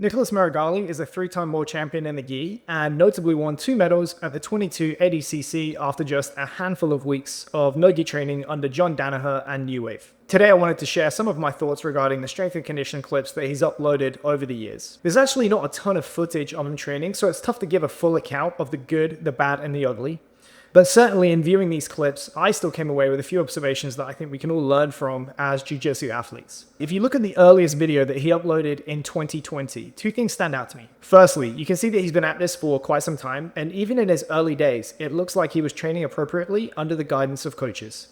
Nicholas Meregali is a three-time world champion in the gi and notably won 2 medals at the 22 ADCC after just a handful of weeks of no-gi training under John Danaher and New Wave. Today I wanted to share some of my thoughts regarding the strength and conditioning clips that he's uploaded over the years. There's actually not a ton of footage of him training, so it's tough to give a full account of the good, the bad, and the ugly. But certainly in viewing these clips, I still came away with a few observations that I think we can all learn from as jiu-jitsu athletes. If you look at the earliest video that he uploaded in 2020, two things stand out to me. Firstly, you can see that he's been at this for quite some time, and even in his early days, it looks like he was training appropriately under the guidance of coaches.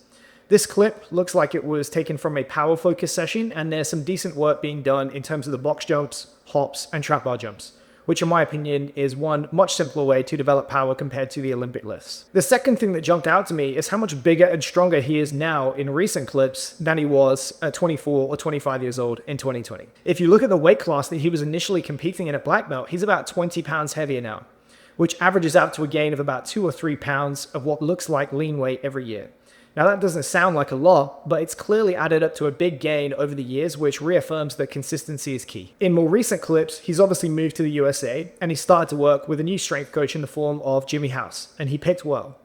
This clip looks like it was taken from a power focus session, and there's some decent work being done in terms of the box jumps, hops, and trap bar jumps, which in my opinion is one much simpler way to develop power compared to the Olympic lifts. The second thing that jumped out to me is how much bigger and stronger he is now in recent clips than he was at 24 or 25 years old in 2020. If you look at the weight class that he was initially competing in at black belt, he's about 20 pounds heavier now, which averages out to a gain of about 2 or 3 pounds of what looks like lean weight every year. Now that doesn't sound like a lot, but it's clearly added up to a big gain over the years, which reaffirms that consistency is key. In more recent clips, he's obviously moved to the USA, and he started to work with a new strength coach in the form of Jimmy House, and he picked well.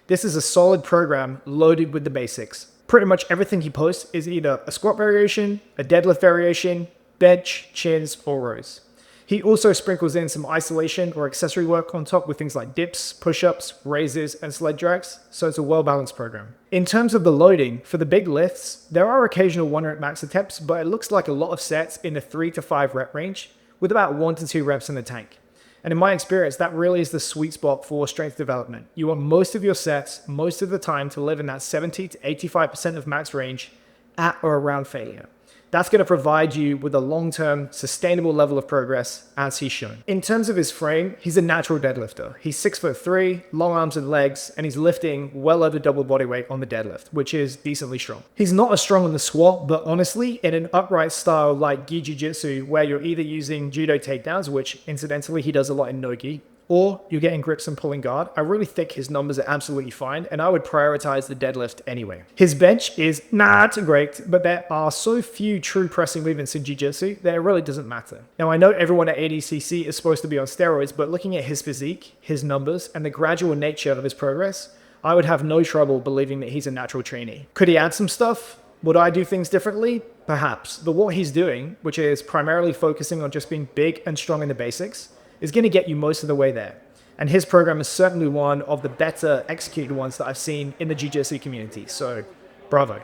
This is a solid program loaded with the basics. Pretty much everything he posts is either a squat variation, a deadlift variation, bench, chins, or rows. He also sprinkles in some isolation or accessory work on top with things like dips, push-ups, raises, and sled drags, so it's a well-balanced program. In terms of the loading, for the big lifts, there are occasional 1 rep max attempts, but it looks like a lot of sets in the 3 to 5 rep range, with about 1 to 2 reps in the tank. And in my experience, that really is the sweet spot for strength development. You want most of your sets, most of the time, to live in that 70 to 85% of max range at or around failure. That's going to provide you with a long-term, sustainable level of progress, as he's shown. In terms of his frame, he's a natural deadlifter. He's 6'3", long arms and legs, and he's lifting well over double body weight on the deadlift, which is decently strong. He's not as strong on the squat, but honestly, in an upright style like gi jiu-jitsu, where you're either using judo takedowns, which incidentally he does a lot in no-gi, or you're getting grips and pulling guard, I really think his numbers are absolutely fine, and I would prioritize the deadlift anyway. His bench is not great, but there are so few true pressing movements in jiu-jitsu that it really doesn't matter. Now, I know everyone at ADCC is supposed to be on steroids, but looking at his physique, his numbers, and the gradual nature of his progress, I would have no trouble believing that he's a natural trainee. Could he add some stuff? Would I do things differently? Perhaps. But what he's doing, which is primarily focusing on just being big and strong in the basics, is going to get you most of the way there. And his program is certainly one of the better executed ones that I've seen in the jiu-jitsu community. So, bravo.